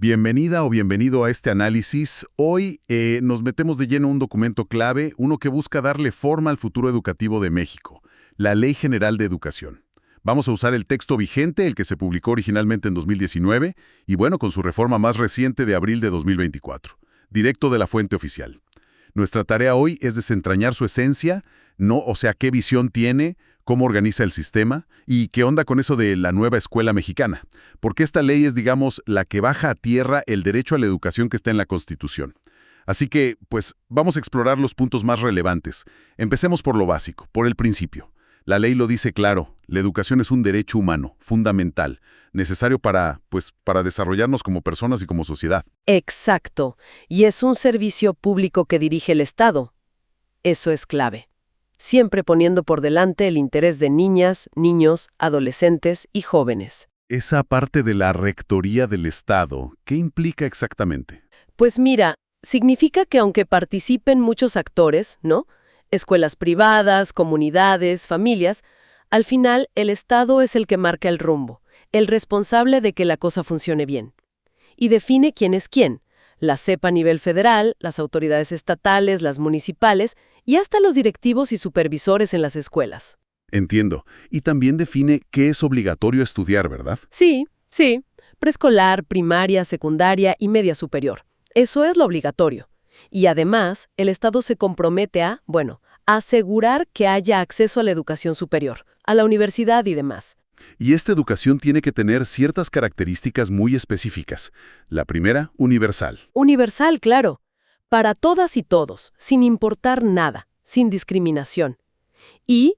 Bienvenida o bienvenido a este análisis. Hoy nos metemos de lleno a un documento clave, uno que busca darle forma al futuro educativo de México, la Ley General de Educación. Vamos a usar el texto vigente, el que se publicó originalmente en 2019, y bueno, con su reforma más reciente de abril de 2024, directo de la fuente oficial. Nuestra tarea hoy es desentrañar su esencia, qué visión tiene, cómo organiza el sistema y qué onda con eso de la nueva escuela mexicana. Porque esta ley es, digamos, la que baja a tierra el derecho a la educación que está en la Constitución. Así que, pues, vamos a explorar los puntos más relevantes. Empecemos por lo básico, por el principio. La ley lo dice claro, la educación es un derecho humano, fundamental, necesario para desarrollarnos como personas y como sociedad. Exacto. Y es un servicio público que dirige el Estado. Eso es clave. Siempre poniendo por delante el interés de niñas, niños, adolescentes y jóvenes. Esa parte de la rectoría del Estado, ¿qué implica exactamente? Pues mira, significa que aunque participen muchos actores, ¿no? Escuelas privadas, comunidades, familias, al final el Estado es el que marca el rumbo, el responsable de que la cosa funcione bien. Y define quién es quién. La SEP a nivel federal, las autoridades estatales, las municipales y hasta los directivos y supervisores en las escuelas. Entiendo. Y también define qué es obligatorio estudiar, ¿verdad? Sí. Preescolar, primaria, secundaria y media superior. Eso es lo obligatorio. Y además, el Estado se compromete a asegurar que haya acceso a la educación superior, a la universidad y demás. Y esta educación tiene que tener ciertas características muy específicas. La primera, universal. Universal, claro. Para todas y todos, sin importar nada, sin discriminación. Y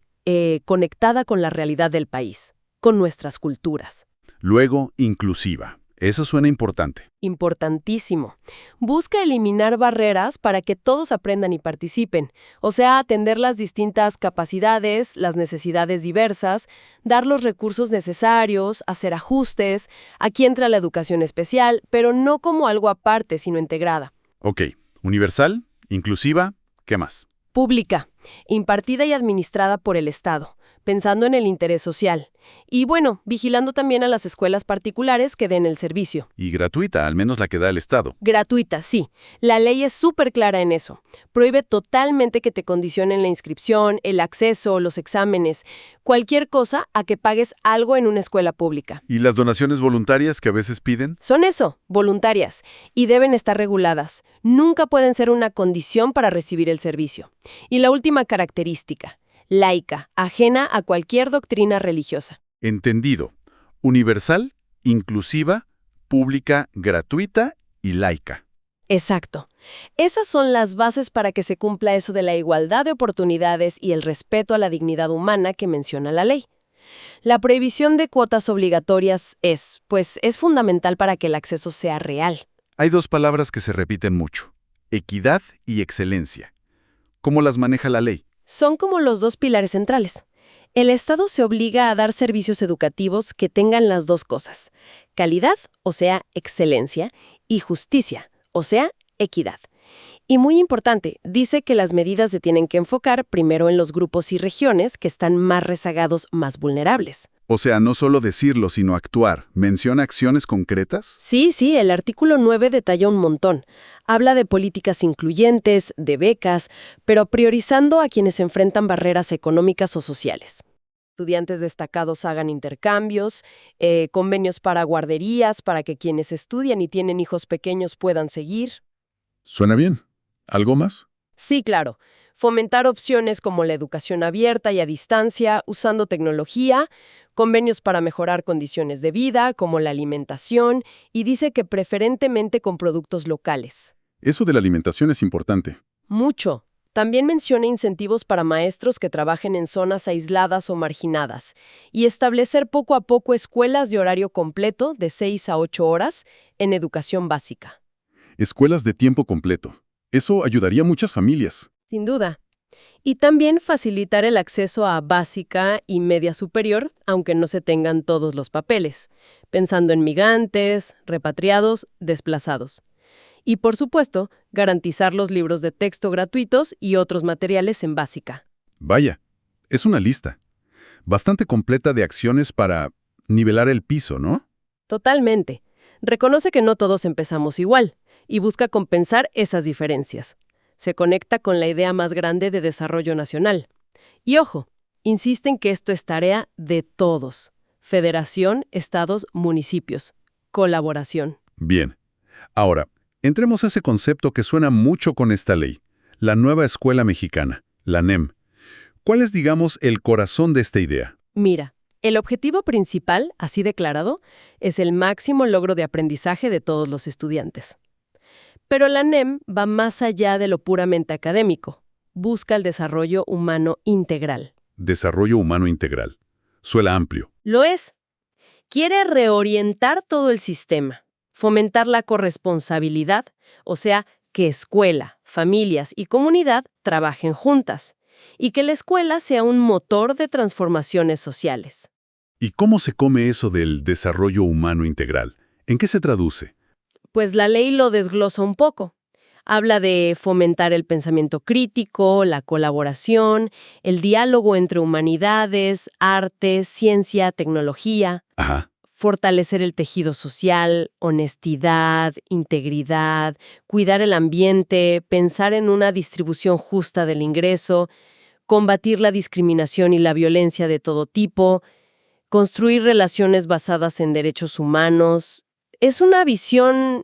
conectada con la realidad del país, con nuestras culturas. Luego, inclusiva. Eso suena importante. Importantísimo. Busca eliminar barreras para que todos aprendan y participen. O sea, atender las distintas capacidades, las necesidades diversas, dar los recursos necesarios, hacer ajustes. Aquí entra la educación especial, pero no como algo aparte, sino integrada. Ok. Universal, inclusiva, ¿qué más? Pública, impartida y administrada por el Estado, pensando en el interés social. Y vigilando también a las escuelas particulares que den el servicio. Y gratuita, al menos la que da el Estado. Gratuita, sí. La ley es súper clara en eso. Prohíbe totalmente que te condicionen la inscripción, el acceso, los exámenes, cualquier cosa a que pagues algo en una escuela pública. ¿Y las donaciones voluntarias que a veces piden? Son eso, voluntarias, y deben estar reguladas. Nunca pueden ser una condición para recibir el servicio. Y la última característica, laica, ajena a cualquier doctrina religiosa. Entendido. Universal, inclusiva, pública, gratuita y laica. Exacto. Esas son las bases para que se cumpla eso de la igualdad de oportunidades y el respeto a la dignidad humana que menciona la ley. La prohibición de cuotas obligatorias es fundamental para que el acceso sea real. Hay dos palabras que se repiten mucho: equidad y excelencia. ¿Cómo las maneja la ley? Son como los dos pilares centrales. El Estado se obliga a dar servicios educativos que tengan las dos cosas: calidad, o sea, excelencia, y justicia, o sea, equidad. Y muy importante, dice que las medidas se tienen que enfocar primero en los grupos y regiones que están más rezagados, más vulnerables. O sea, no solo decirlo, sino actuar. ¿Menciona acciones concretas? Sí, el artículo 9 detalla un montón. Habla de políticas incluyentes, de becas, pero priorizando a quienes enfrentan barreras económicas o sociales. Estudiantes destacados hagan intercambios, convenios para guarderías, para que quienes estudian y tienen hijos pequeños puedan seguir. Suena bien. ¿Algo más? Sí, claro. Fomentar opciones como la educación abierta y a distancia, usando tecnología, convenios para mejorar condiciones de vida, como la alimentación, y dice que preferentemente con productos locales. Eso de la alimentación es importante. Mucho. También menciona incentivos para maestros que trabajen en zonas aisladas o marginadas, y establecer poco a poco escuelas de horario completo de 6 a 8 horas en educación básica. Escuelas de tiempo completo. Eso ayudaría a muchas familias. Sin duda. Y también facilitar el acceso a básica y media superior, aunque no se tengan todos los papeles, pensando en migrantes, repatriados, desplazados. Y, por supuesto, garantizar los libros de texto gratuitos y otros materiales en básica. Vaya, es una lista bastante completa de acciones para nivelar el piso, ¿no? Totalmente. Reconoce que no todos empezamos igual y busca compensar esas diferencias. Se conecta con la idea más grande de desarrollo nacional. Y ojo, insiste en que esto es tarea de todos. Federación, estados, municipios. Colaboración. Bien. Ahora, entremos a ese concepto que suena mucho con esta ley, la nueva escuela mexicana, la NEM. ¿Cuál es, digamos, el corazón de esta idea? Mira, el objetivo principal, así declarado, es el máximo logro de aprendizaje de todos los estudiantes. Pero la NEM va más allá de lo puramente académico. Busca el desarrollo humano integral. Desarrollo humano integral. Suena amplio. Lo es. Quiere reorientar todo el sistema, fomentar la corresponsabilidad, o sea, que escuela, familias y comunidad trabajen juntas, y que la escuela sea un motor de transformaciones sociales. ¿Y cómo se come eso del desarrollo humano integral? ¿En qué se traduce? Pues la ley lo desglosa un poco. Habla de fomentar el pensamiento crítico, la colaboración, el diálogo entre humanidades, arte, ciencia, tecnología, Ajá. fortalecer el tejido social, honestidad, integridad, cuidar el ambiente, pensar en una distribución justa del ingreso, combatir la discriminación y la violencia de todo tipo, construir relaciones basadas en derechos humanos. Es una visión,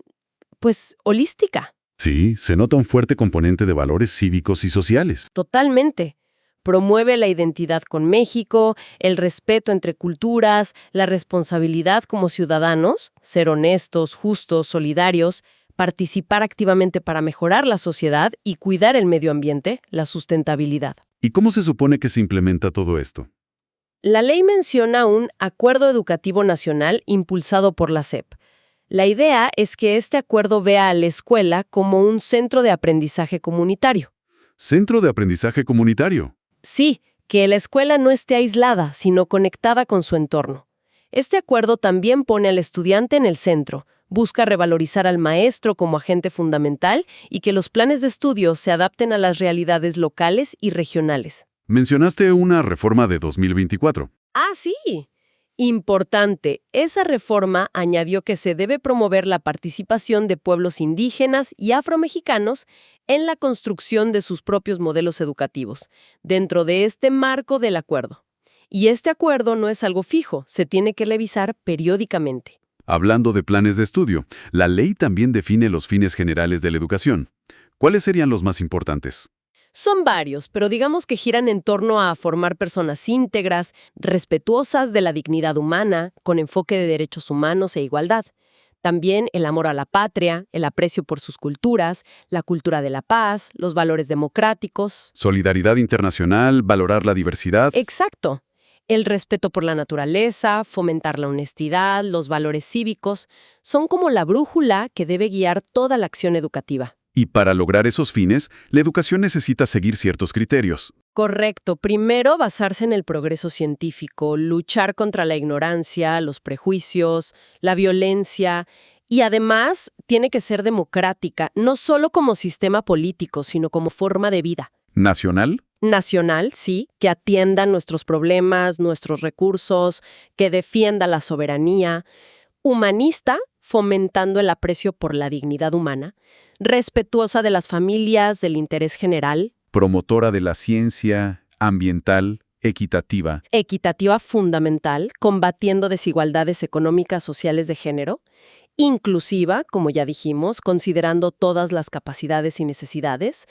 pues, holística. Sí, se nota un fuerte componente de valores cívicos y sociales. Totalmente. Promueve la identidad con México, el respeto entre culturas, la responsabilidad como ciudadanos, ser honestos, justos, solidarios, participar activamente para mejorar la sociedad y cuidar el medio ambiente, la sustentabilidad. ¿Y cómo se supone que se implementa todo esto? La ley menciona un Acuerdo Educativo Nacional impulsado por la SEP. La idea es que este acuerdo vea a la escuela como un centro de aprendizaje comunitario. Centro de aprendizaje comunitario. Sí, que la escuela no esté aislada, sino conectada con su entorno. Este acuerdo también pone al estudiante en el centro, busca revalorizar al maestro como agente fundamental y que los planes de estudio se adapten a las realidades locales y regionales. Mencionaste una reforma de 2024. Ah, sí. Importante, esa reforma añadió que se debe promover la participación de pueblos indígenas y afromexicanos en la construcción de sus propios modelos educativos, dentro de este marco del acuerdo. Y este acuerdo no es algo fijo, se tiene que revisar periódicamente. Hablando de planes de estudio, la ley también define los fines generales de la educación. ¿Cuáles serían los más importantes? Son varios, pero digamos que giran en torno a formar personas íntegras, respetuosas de la dignidad humana, con enfoque de derechos humanos e igualdad. También el amor a la patria, el aprecio por sus culturas, la cultura de la paz, los valores democráticos. Solidaridad internacional, valorar la diversidad. Exacto. El respeto por la naturaleza, fomentar la honestidad, los valores cívicos, son como la brújula que debe guiar toda la acción educativa. Y para lograr esos fines, la educación necesita seguir ciertos criterios. Correcto. Primero, basarse en el progreso científico, luchar contra la ignorancia, los prejuicios, la violencia. Y además, tiene que ser democrática, no solo como sistema político, sino como forma de vida. ¿Nacional? Nacional, sí, que atienda nuestros problemas, nuestros recursos, que defienda la soberanía. Humanista, fomentando el aprecio por la dignidad humana. Respetuosa de las familias, del interés general. Promotora de la ciencia, ambiental, equitativa. Equitativa fundamental, combatiendo desigualdades económicas, sociales de género. Inclusiva, como ya dijimos, considerando todas las capacidades y necesidades.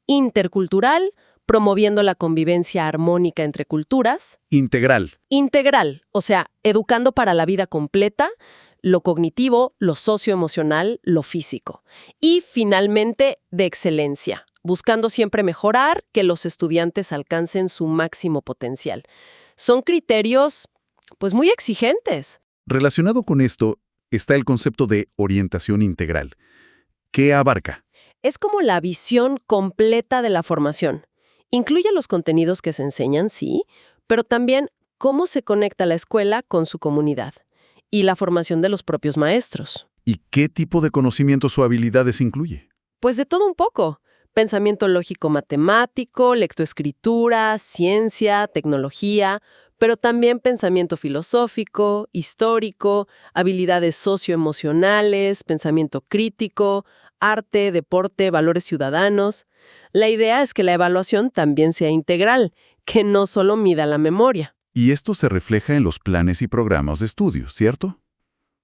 Intercultural, promoviendo la convivencia armónica entre culturas. Integral. Integral, o sea, educando para la vida completa, lo cognitivo, lo socioemocional, lo físico. Y finalmente, de excelencia, buscando siempre mejorar, que los estudiantes alcancen su máximo potencial. Son criterios, pues, muy exigentes. Relacionado con esto está el concepto de orientación integral. ¿Qué abarca? Es como la visión completa de la formación. Incluye los contenidos que se enseñan, sí, pero también cómo se conecta la escuela con su comunidad y la formación de los propios maestros. ¿Y qué tipo de conocimientos o habilidades incluye? Pues de todo un poco. Pensamiento lógico matemático, lectoescritura, ciencia, tecnología, pero también pensamiento filosófico, histórico, habilidades socioemocionales, pensamiento crítico, arte, deporte, valores ciudadanos. La idea es que la evaluación también sea integral, que no solo mida la memoria. Y esto se refleja en los planes y programas de estudio, ¿cierto?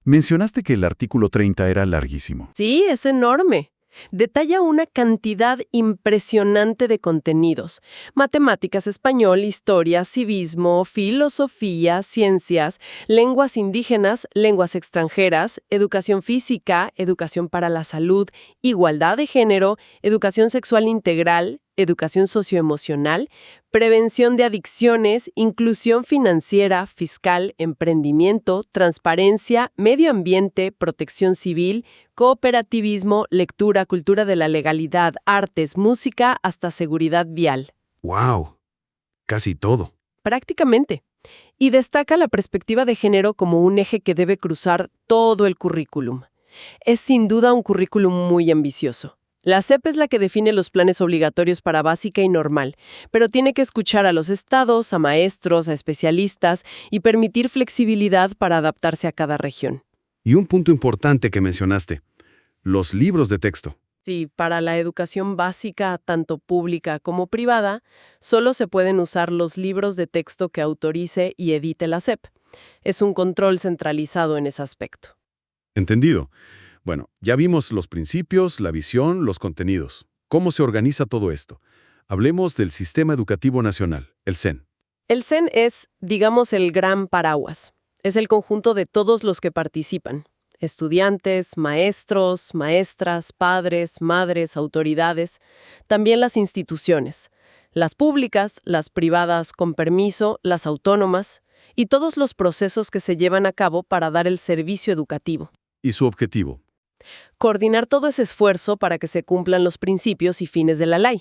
Mencionaste que el artículo 30 era larguísimo. Sí, es enorme. Detalla una cantidad impresionante de contenidos: matemáticas, español, historia, civismo, filosofía, ciencias, lenguas indígenas, lenguas extranjeras, educación física, educación para la salud, igualdad de género, educación sexual integral, educación socioemocional, prevención de adicciones, inclusión financiera, fiscal, emprendimiento, transparencia, medio ambiente, protección civil, cooperativismo, lectura, cultura de la legalidad, artes, música, hasta seguridad vial. ¡Wow! Casi todo. Prácticamente. Y destaca la perspectiva de género como un eje que debe cruzar todo el currículum. Es sin duda un currículum muy ambicioso. La SEP es la que define los planes obligatorios para básica y normal, pero tiene que escuchar a los estados, a maestros, a especialistas y permitir flexibilidad para adaptarse a cada región. Y un punto importante que mencionaste, los libros de texto. Sí, para la educación básica, tanto pública como privada, solo se pueden usar los libros de texto que autorice y edite la SEP. Es un control centralizado en ese aspecto. Entendido. Bueno, ya vimos los principios, la visión, los contenidos. ¿Cómo se organiza todo esto? Hablemos del Sistema Educativo Nacional, el CEN. El CEN es, digamos, el gran paraguas. Es el conjunto de todos los que participan: estudiantes, maestros, maestras, padres, madres, autoridades, también las instituciones, las públicas, las privadas con permiso, las autónomas, y todos los procesos que se llevan a cabo para dar el servicio educativo. ¿Y su objetivo? Coordinar todo ese esfuerzo para que se cumplan los principios y fines de la ley.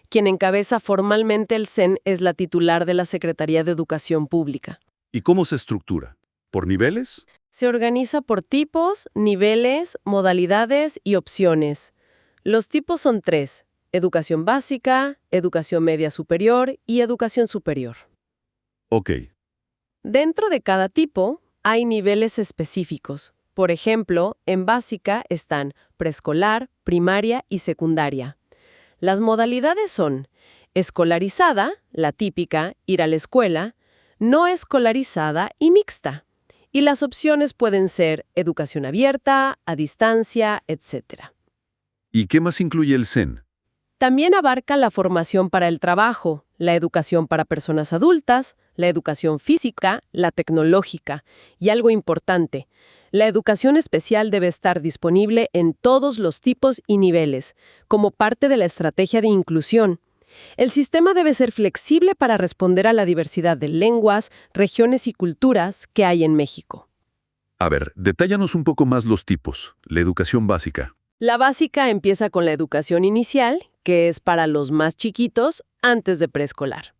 Quien encabeza formalmente el CEN es la titular de la Secretaría de Educación Pública. ¿Y cómo se estructura? ¿Por niveles? Se organiza por tipos, niveles, modalidades y opciones. Los tipos son 3: educación básica, educación media superior y educación superior. Ok. Dentro de cada tipo hay niveles específicos. Por ejemplo, en básica están preescolar, primaria y secundaria. Las modalidades son escolarizada, la típica, ir a la escuela, no escolarizada y mixta. Y las opciones pueden ser educación abierta, a distancia, etc. ¿Y qué más incluye el CEN? También abarca la formación para el trabajo, la educación para personas adultas, la educación física, la tecnológica y algo importante: la educación especial debe estar disponible en todos los tipos y niveles, como parte de la estrategia de inclusión. El sistema debe ser flexible para responder a la diversidad de lenguas, regiones y culturas que hay en México. A ver, detállanos un poco más los tipos. La educación básica. La básica empieza con la educación inicial, que es para los más chiquitos, antes de preescolar.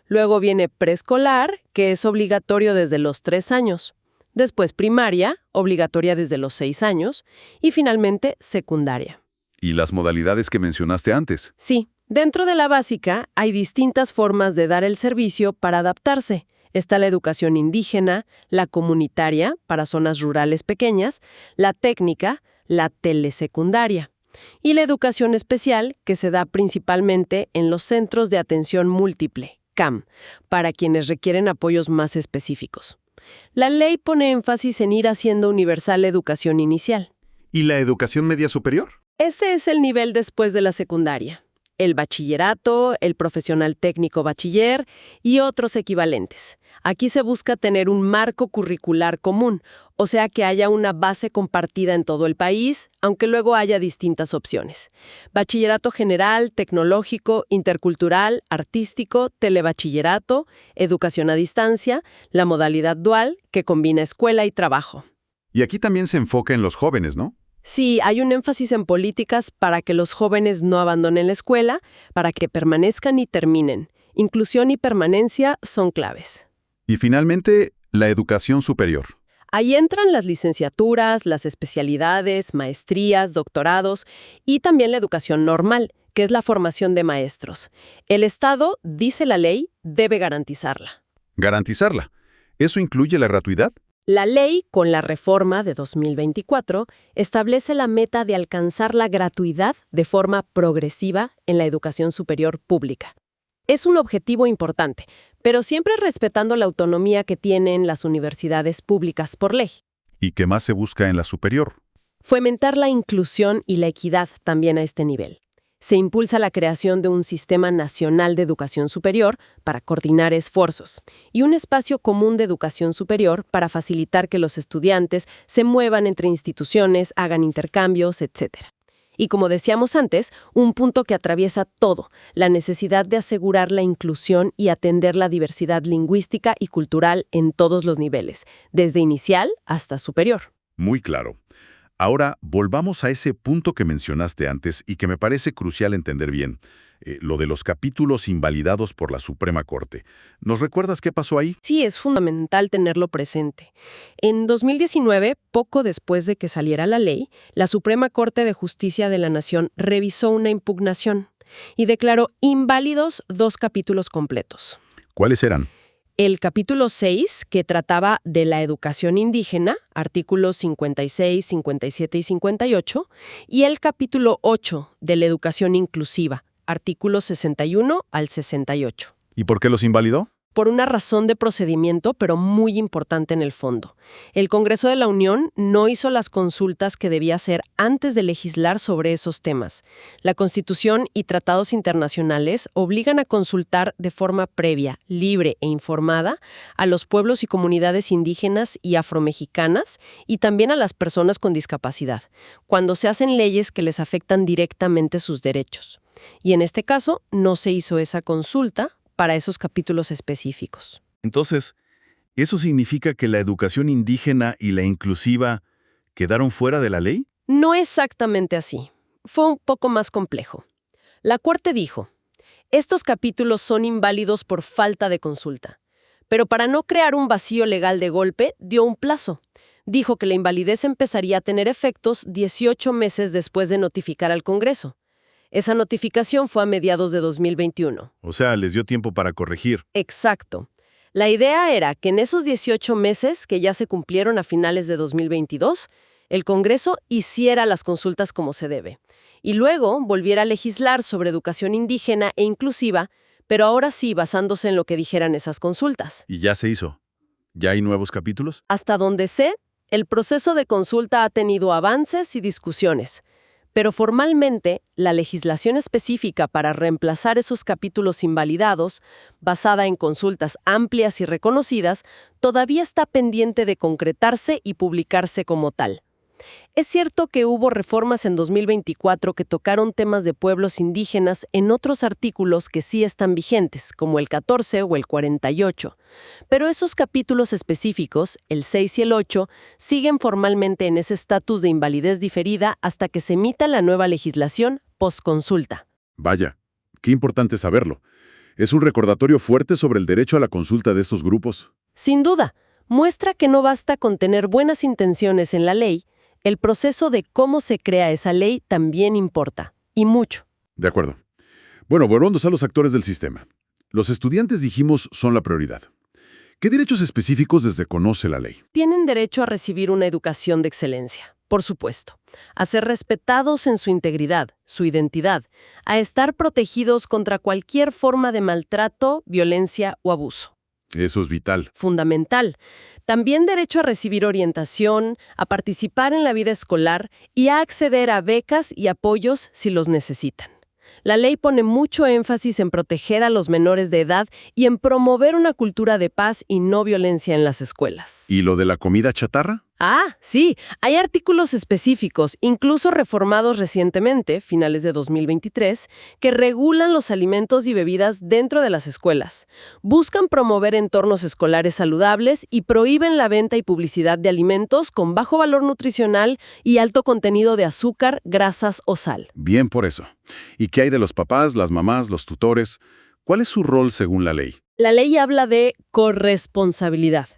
Luego viene preescolar, que es obligatorio desde los 3 años. Después primaria, obligatoria desde los 6 años. Y finalmente secundaria. ¿Y las modalidades que mencionaste antes? Sí, dentro de la básica hay distintas formas de dar el servicio para adaptarse. Está la educación indígena, la comunitaria, para zonas rurales pequeñas, la técnica, la telesecundaria, y la educación especial, que se da principalmente en los centros de atención múltiple, CAM, para quienes requieren apoyos más específicos. La ley pone énfasis en ir haciendo universal la educación inicial. ¿Y la educación media superior? Ese es el nivel después de la secundaria: el bachillerato, el profesional técnico bachiller y otros equivalentes. Aquí se busca tener un marco curricular común, o sea que haya una base compartida en todo el país, aunque luego haya distintas opciones: bachillerato general, tecnológico, intercultural, artístico, telebachillerato, educación a distancia, la modalidad dual, que combina escuela y trabajo. Y aquí también se enfoca en los jóvenes, ¿no? Sí, hay un énfasis en políticas para que los jóvenes no abandonen la escuela, para que permanezcan y terminen. Inclusión y permanencia son claves. Y finalmente, la educación superior. Ahí entran las licenciaturas, las especialidades, maestrías, doctorados y también la educación normal, que es la formación de maestros. El Estado, dice la ley, debe garantizarla. Garantizarla. ¿Eso incluye la gratuidad? La ley, con la reforma de 2024, establece la meta de alcanzar la gratuidad de forma progresiva en la educación superior pública. Es un objetivo importante, pero siempre respetando la autonomía que tienen las universidades públicas por ley. ¿Y qué más se busca en la superior? Fomentar la inclusión y la equidad también a este nivel. Se impulsa la creación de un sistema nacional de educación superior para coordinar esfuerzos y un espacio común de educación superior para facilitar que los estudiantes se muevan entre instituciones, hagan intercambios, etc. Y como decíamos antes, un punto que atraviesa todo, la necesidad de asegurar la inclusión y atender la diversidad lingüística y cultural en todos los niveles, desde inicial hasta superior. Muy claro. Ahora, volvamos a ese punto que mencionaste antes y que me parece crucial entender bien, lo de los capítulos invalidados por la Suprema Corte. ¿Nos recuerdas qué pasó ahí? Sí, es fundamental tenerlo presente. En 2019, poco después de que saliera la ley, la Suprema Corte de Justicia de la Nación revisó una impugnación y declaró inválidos 2 capítulos completos. ¿Cuáles eran? El capítulo 6, que trataba de la educación indígena, artículos 56, 57 y 58, y el capítulo 8, de la educación inclusiva, artículos 61 al 68. ¿Y por qué los invalidó? Por una razón de procedimiento, pero muy importante en el fondo. El Congreso de la Unión no hizo las consultas que debía hacer antes de legislar sobre esos temas. La Constitución y tratados internacionales obligan a consultar de forma previa, libre e informada a los pueblos y comunidades indígenas y afromexicanas y también a las personas con discapacidad, cuando se hacen leyes que les afectan directamente sus derechos. Y en este caso, no se hizo esa consulta para esos capítulos específicos. Entonces, ¿eso significa que la educación indígena y la inclusiva quedaron fuera de la ley? No exactamente así. Fue un poco más complejo. La Corte dijo, estos capítulos son inválidos por falta de consulta, pero para no crear un vacío legal de golpe, dio un plazo. Dijo que la invalidez empezaría a tener efectos 18 meses después de notificar al Congreso. Esa notificación fue a mediados de 2021. O sea, les dio tiempo para corregir. Exacto. La idea era que en esos 18 meses, que ya se cumplieron a finales de 2022, el Congreso hiciera las consultas como se debe. Y luego volviera a legislar sobre educación indígena e inclusiva, pero ahora sí basándose en lo que dijeran esas consultas. ¿Y ya se hizo? ¿Ya hay nuevos capítulos? Hasta donde sé, el proceso de consulta ha tenido avances y discusiones. Pero formalmente, la legislación específica para reemplazar esos capítulos invalidados, basada en consultas amplias y reconocidas, todavía está pendiente de concretarse y publicarse como tal. Es cierto que hubo reformas en 2024 que tocaron temas de pueblos indígenas en otros artículos que sí están vigentes, como el 14 o el 48. Pero esos capítulos específicos, el 6 y el 8, siguen formalmente en ese estatus de invalidez diferida hasta que se emita la nueva legislación postconsulta. Vaya, qué importante saberlo. Es un recordatorio fuerte sobre el derecho a la consulta de estos grupos. Sin duda, muestra que no basta con tener buenas intenciones en la ley. El proceso de cómo se crea esa ley también importa, y mucho. De acuerdo. Bueno, volvamos a los actores del sistema. Los estudiantes, dijimos, son la prioridad. ¿Qué derechos específicos desconoce la ley? Tienen derecho a recibir una educación de excelencia, por supuesto, a ser respetados en su integridad, su identidad, a estar protegidos contra cualquier forma de maltrato, violencia o abuso. Eso es vital. Fundamental. También derecho a recibir orientación, a participar en la vida escolar y a acceder a becas y apoyos si los necesitan. La ley pone mucho énfasis en proteger a los menores de edad y en promover una cultura de paz y no violencia en las escuelas. ¿Y lo de la comida chatarra? Ah, sí, hay artículos específicos, incluso reformados recientemente, finales de 2023, que regulan los alimentos y bebidas dentro de las escuelas. Buscan promover entornos escolares saludables y prohíben la venta y publicidad de alimentos con bajo valor nutricional y alto contenido de azúcar, grasas o sal. Bien por eso. ¿Y qué hay de los papás, las mamás, los tutores? ¿Cuál es su rol según la ley? La ley habla de corresponsabilidad.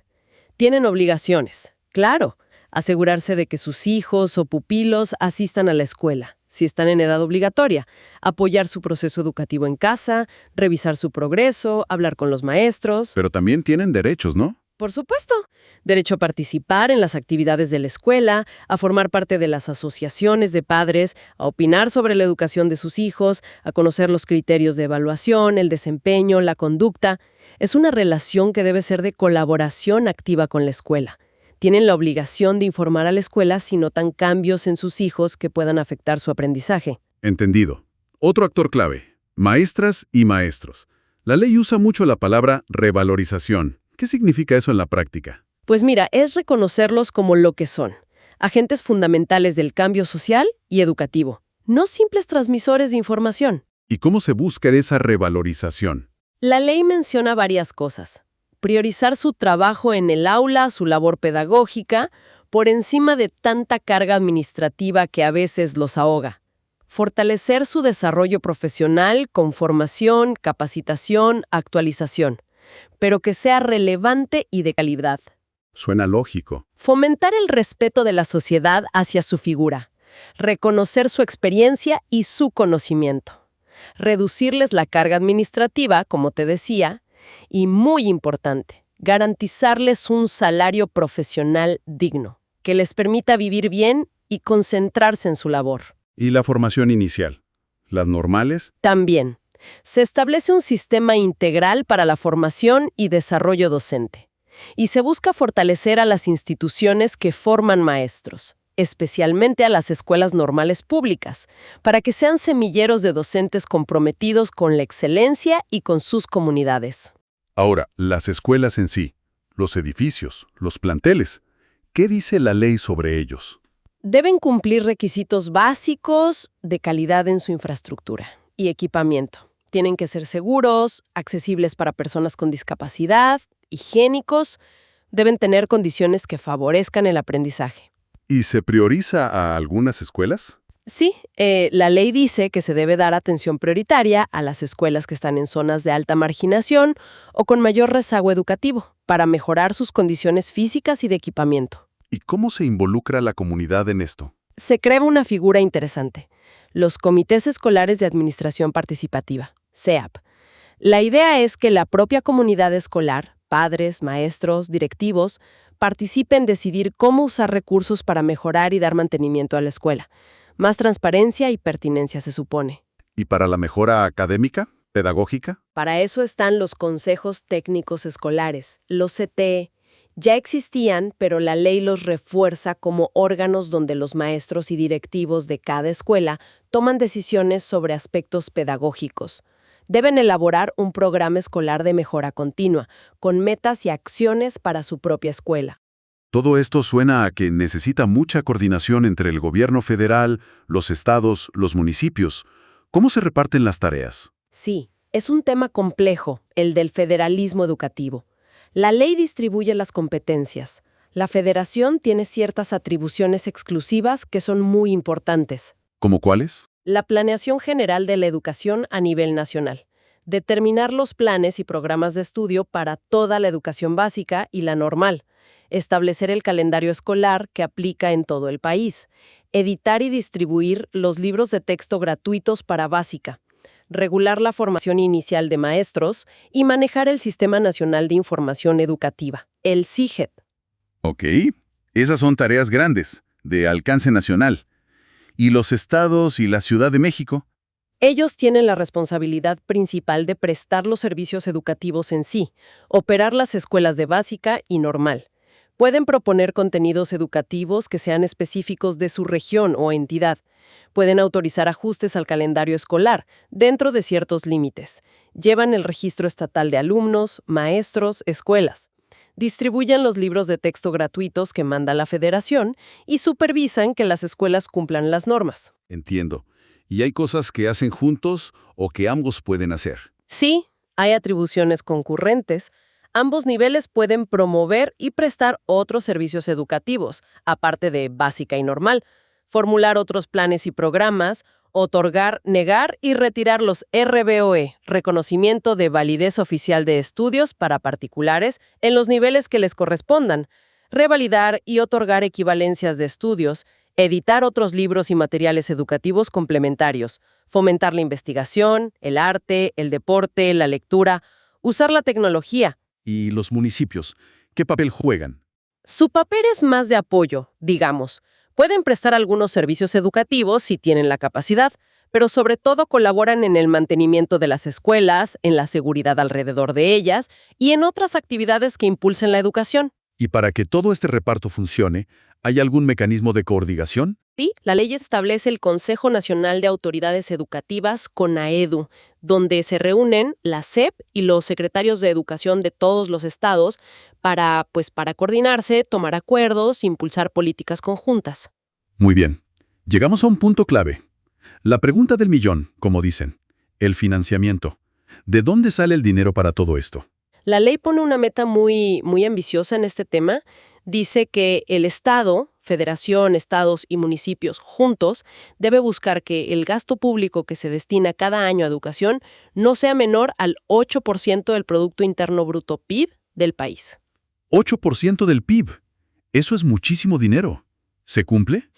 Tienen obligaciones. Claro, asegurarse de que sus hijos o pupilos asistan a la escuela, si están en edad obligatoria, apoyar su proceso educativo en casa, revisar su progreso, hablar con los maestros. Pero también tienen derechos, ¿no? Por supuesto, derecho a participar en las actividades de la escuela, a formar parte de las asociaciones de padres, a opinar sobre la educación de sus hijos, a conocer los criterios de evaluación, el desempeño, la conducta. Es una relación que debe ser de colaboración activa con la escuela. Tienen la obligación de informar a la escuela si notan cambios en sus hijos que puedan afectar su aprendizaje. Entendido. Otro actor clave, maestras y maestros. La ley usa mucho la palabra revalorización. ¿Qué significa eso en la práctica? Pues mira, es reconocerlos como lo que son, agentes fundamentales del cambio social y educativo, no simples transmisores de información. ¿Y cómo se busca esa revalorización? La ley menciona varias cosas. Priorizar su trabajo en el aula, su labor pedagógica, por encima de tanta carga administrativa que a veces los ahoga. Fortalecer su desarrollo profesional con formación, capacitación, actualización, pero que sea relevante y de calidad. Suena lógico. Fomentar el respeto de la sociedad hacia su figura. Reconocer su experiencia y su conocimiento. Reducirles la carga administrativa, como te decía, y muy importante, garantizarles un salario profesional digno, que les permita vivir bien y concentrarse en su labor. ¿Y la formación inicial? ¿Las normales? También, se establece un sistema integral para la formación y desarrollo docente, y se busca fortalecer a las instituciones que forman maestros, especialmente a las escuelas normales públicas, para que sean semilleros de docentes comprometidos con la excelencia y con sus comunidades. Ahora, las escuelas en sí, los edificios, los planteles, ¿qué dice la ley sobre ellos? Deben cumplir requisitos básicos de calidad en su infraestructura y equipamiento. Tienen que ser seguros, accesibles para personas con discapacidad, higiénicos, deben tener condiciones que favorezcan el aprendizaje. ¿Y se prioriza a algunas escuelas? Sí, la ley dice que se debe dar atención prioritaria a las escuelas que están en zonas de alta marginación o con mayor rezago educativo, para mejorar sus condiciones físicas y de equipamiento. ¿Y cómo se involucra la comunidad en esto? Se crea una figura interesante, los Comités Escolares de Administración Participativa, CEAP. La idea es que la propia comunidad escolar, padres, maestros, directivos, participe en decidir cómo usar recursos para mejorar y dar mantenimiento a la escuela. Más transparencia y pertinencia se supone. ¿Y para la mejora académica, pedagógica? Para eso están los consejos técnicos escolares, los CTE. Ya existían, pero la ley los refuerza como órganos donde los maestros y directivos de cada escuela toman decisiones sobre aspectos pedagógicos. Deben elaborar un programa escolar de mejora continua, con metas y acciones para su propia escuela. Todo esto suena a que necesita mucha coordinación entre el gobierno federal, los estados, los municipios. ¿Cómo se reparten las tareas? Sí, es un tema complejo, el del federalismo educativo. La ley distribuye las competencias. La federación tiene ciertas atribuciones exclusivas que son muy importantes. ¿Cómo cuáles? La planeación general de la educación a nivel nacional. Determinar los planes y programas de estudio para toda la educación básica y la normal. Establecer el calendario escolar que aplica en todo el país. Editar y distribuir los libros de texto gratuitos para básica. Regular la formación inicial de maestros y manejar el Sistema Nacional de Información Educativa, el SIGED. Ok, esas son tareas grandes, de alcance nacional. ¿Y los estados y la Ciudad de México? Ellos tienen la responsabilidad principal de prestar los servicios educativos en sí, operar las escuelas de básica y normal. Pueden proponer contenidos educativos que sean específicos de su región o entidad. Pueden autorizar ajustes al calendario escolar, dentro de ciertos límites. Llevan el registro estatal de alumnos, maestros, escuelas. Distribuyen los libros de texto gratuitos que manda la Federación y supervisan que las escuelas cumplan las normas. Entiendo. ¿Y hay cosas que hacen juntos o que ambos pueden hacer? Sí, hay atribuciones concurrentes. Ambos niveles pueden promover y prestar otros servicios educativos, aparte de básica y normal, formular otros planes y programas, otorgar, negar y retirar los RVOE, reconocimiento de validez oficial de estudios para particulares en los niveles que les correspondan, revalidar y otorgar equivalencias de estudios, editar otros libros y materiales educativos complementarios, fomentar la investigación, el arte, el deporte, la lectura, usar la tecnología. ¿Y los municipios? ¿Qué papel juegan? Su papel es más de apoyo, digamos. Pueden prestar algunos servicios educativos si tienen la capacidad, pero sobre todo colaboran en el mantenimiento de las escuelas, en la seguridad alrededor de ellas y en otras actividades que impulsen la educación. Y para que todo este reparto funcione, ¿hay algún mecanismo de coordinación? Sí, la ley establece el Consejo Nacional de Autoridades Educativas, CONAEDU, donde se reúnen la SEP y los secretarios de educación de todos los estados para coordinarse, tomar acuerdos, impulsar políticas conjuntas. Muy bien. Llegamos a un punto clave. La pregunta del millón, como dicen. El financiamiento. ¿De dónde sale el dinero para todo esto? La ley pone una meta muy ambiciosa en este tema. Dice que el Estado, Federación, estados y municipios juntos, debe buscar que el gasto público que se destina cada año a educación no sea menor al 8% del Producto Interno Bruto PIB del país. 8% del PIB. Eso es muchísimo dinero. ¿Se cumple?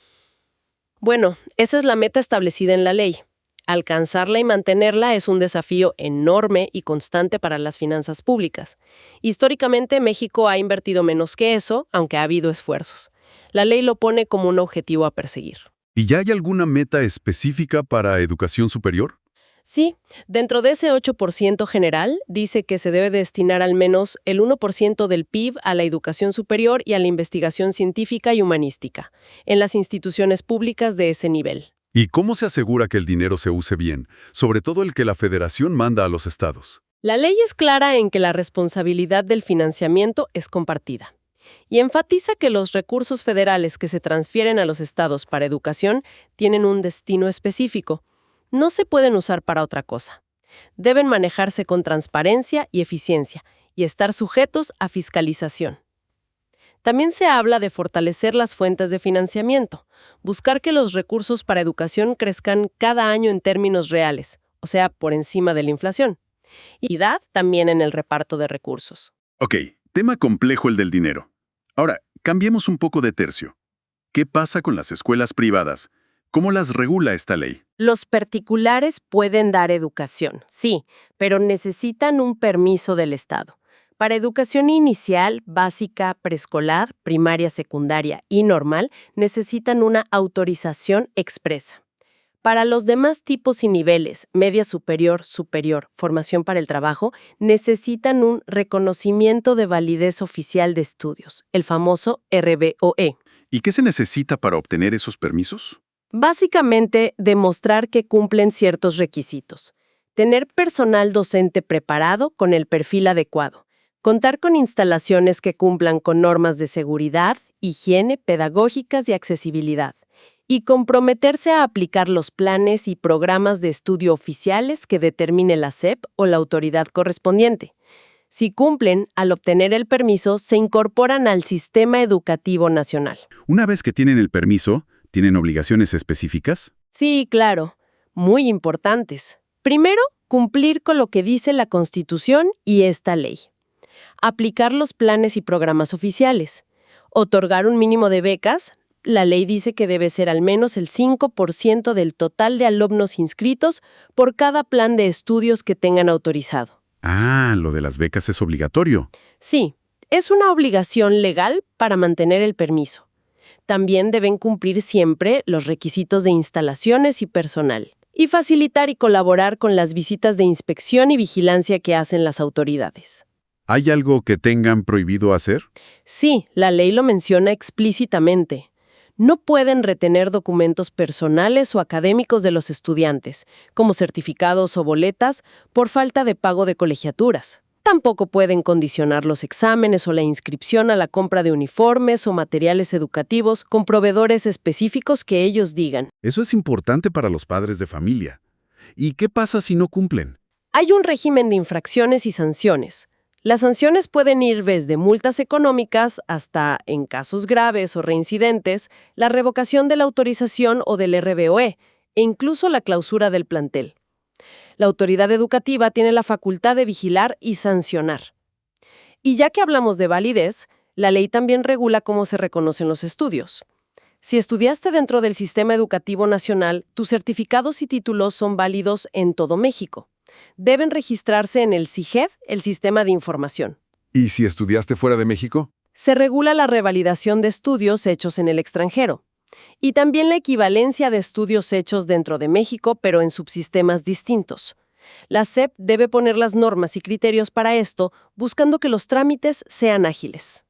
Bueno, esa es la meta establecida en la ley. Alcanzarla y mantenerla es un desafío enorme y constante para las finanzas públicas. Históricamente, México ha invertido menos que eso, aunque ha habido esfuerzos. La ley lo pone como un objetivo a perseguir. ¿Y ya hay alguna meta específica para educación superior? Sí, dentro de ese 8% general, dice que se debe destinar al menos el 1% del PIB a la educación superior y a la investigación científica y humanística, en las instituciones públicas de ese nivel. ¿Y cómo se asegura que el dinero se use bien, sobre todo el que la federación manda a los estados? La ley es clara en que la responsabilidad del financiamiento es compartida y enfatiza que los recursos federales que se transfieren a los estados para educación tienen un destino específico. No se pueden usar para otra cosa. Deben manejarse con transparencia y eficiencia y estar sujetos a fiscalización. También se habla de fortalecer las fuentes de financiamiento, buscar que los recursos para educación crezcan cada año en términos reales, o sea, por encima de la inflación. Y equidad también en el reparto de recursos. Ok, tema complejo el del dinero. Ahora, cambiemos un poco de tercio. ¿Qué pasa con las escuelas privadas? ¿Cómo las regula esta ley? Los particulares pueden dar educación, sí, pero necesitan un permiso del Estado. Para educación inicial, básica, preescolar, primaria, secundaria y normal, necesitan una autorización expresa. Para los demás tipos y niveles, media superior, formación para el trabajo, necesitan un reconocimiento de validez oficial de estudios, el famoso RVOE. ¿Y qué se necesita para obtener esos permisos? Básicamente, demostrar que cumplen ciertos requisitos. Tener personal docente preparado con el perfil adecuado. Contar con instalaciones que cumplan con normas de seguridad, higiene, pedagógicas y accesibilidad. Y comprometerse a aplicar los planes y programas de estudio oficiales que determine la SEP o la autoridad correspondiente. Si cumplen, al obtener el permiso, se incorporan al Sistema Educativo Nacional. Una vez que tienen el permiso, ¿tienen obligaciones específicas? Sí, claro, muy importantes. Primero, cumplir con lo que dice la Constitución y esta ley. Aplicar los planes y programas oficiales. Otorgar un mínimo de becas. La ley dice que debe ser al menos el 5% del total de alumnos inscritos por cada plan de estudios que tengan autorizado. Ah, lo de las becas es obligatorio. Sí, es una obligación legal para mantener el permiso. También deben cumplir siempre los requisitos de instalaciones y personal, y facilitar y colaborar con las visitas de inspección y vigilancia que hacen las autoridades. ¿Hay algo que tengan prohibido hacer? Sí, la ley lo menciona explícitamente. No pueden retener documentos personales o académicos de los estudiantes, como certificados o boletas, por falta de pago de colegiaturas. Tampoco pueden condicionar los exámenes o la inscripción a la compra de uniformes o materiales educativos con proveedores específicos que ellos digan. Eso es importante para los padres de familia. ¿Y qué pasa si no cumplen? Hay un régimen de infracciones y sanciones. Las sanciones pueden ir desde multas económicas hasta, en casos graves o reincidentes, la revocación de la autorización o del RVOE, e incluso la clausura del plantel. La autoridad educativa tiene la facultad de vigilar y sancionar. Y ya que hablamos de validez, la ley también regula cómo se reconocen los estudios. Si estudiaste dentro del sistema educativo nacional, tus certificados y títulos son válidos en todo México. Deben registrarse en el SIGED, el Sistema de Información. ¿Y si estudiaste fuera de México? Se regula la revalidación de estudios hechos en el extranjero. Y también la equivalencia de estudios hechos dentro de México, pero en subsistemas distintos. La SEP debe poner las normas y criterios para esto, buscando que los trámites sean ágiles.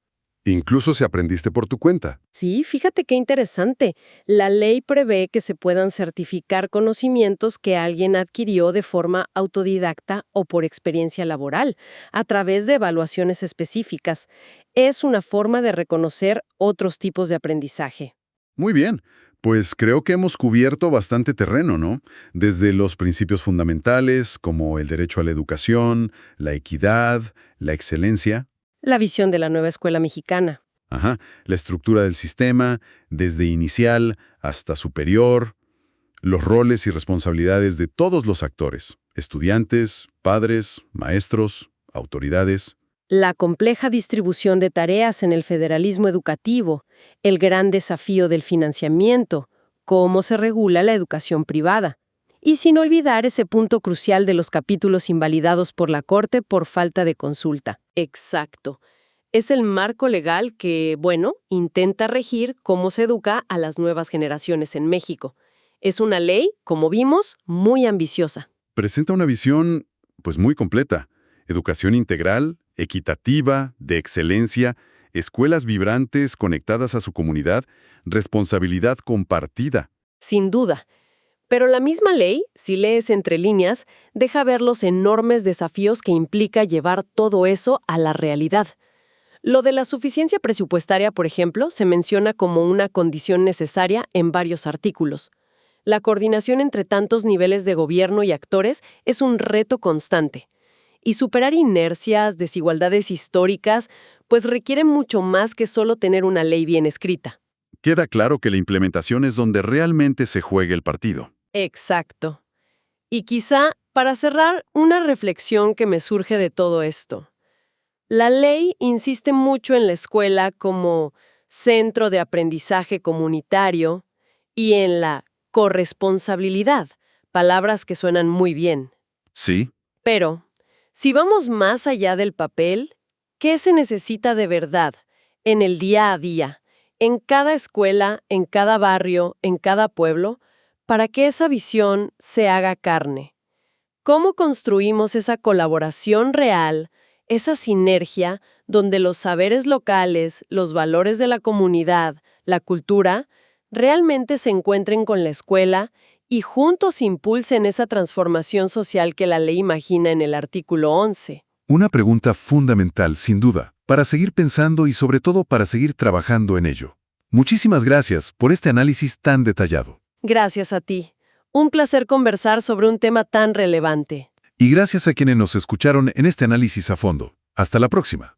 Incluso si aprendiste por tu cuenta. Sí, fíjate qué interesante. La ley prevé que se puedan certificar conocimientos que alguien adquirió de forma autodidacta o por experiencia laboral, a través de evaluaciones específicas. Es una forma de reconocer otros tipos de aprendizaje. Muy bien, pues creo que hemos cubierto bastante terreno, ¿no? Desde los principios fundamentales, como el derecho a la educación, la equidad, la excelencia. La visión de la nueva escuela mexicana. Ajá, la estructura del sistema, desde inicial hasta superior, los roles y responsabilidades de todos los actores, estudiantes, padres, maestros, autoridades. La compleja distribución de tareas en el federalismo educativo, el gran desafío del financiamiento, cómo se regula la educación privada. Y sin olvidar ese punto crucial de los capítulos invalidados por la Corte por falta de consulta. Exacto. Es el marco legal que, intenta regir cómo se educa a las nuevas generaciones en México. Es una ley, como vimos, muy ambiciosa. Presenta una visión, pues muy completa. Educación integral, equitativa, de excelencia, escuelas vibrantes conectadas a su comunidad, responsabilidad compartida. Sin duda. Pero la misma ley, si lees entre líneas, deja ver los enormes desafíos que implica llevar todo eso a la realidad. Lo de la suficiencia presupuestaria, por ejemplo, se menciona como una condición necesaria en varios artículos. La coordinación entre tantos niveles de gobierno y actores es un reto constante. Y superar inercias, desigualdades históricas, pues requiere mucho más que solo tener una ley bien escrita. Queda claro que la implementación es donde realmente se juega el partido. Exacto. Y quizá, para cerrar, una reflexión que me surge de todo esto. La ley insiste mucho en la escuela como centro de aprendizaje comunitario y en la corresponsabilidad, palabras que suenan muy bien. Sí. Pero, si vamos más allá del papel, ¿qué se necesita de verdad en el día a día, en cada escuela, en cada barrio, en cada pueblo, para que esa visión se haga carne? ¿Cómo construimos esa colaboración real, esa sinergia donde los saberes locales, los valores de la comunidad, la cultura, realmente se encuentren con la escuela y juntos impulsen esa transformación social que la ley imagina en el artículo 11? Una pregunta fundamental, sin duda, para seguir pensando y sobre todo para seguir trabajando en ello. Muchísimas gracias por este análisis tan detallado. Gracias a ti. Un placer conversar sobre un tema tan relevante. Y gracias a quienes nos escucharon en este análisis a fondo. Hasta la próxima.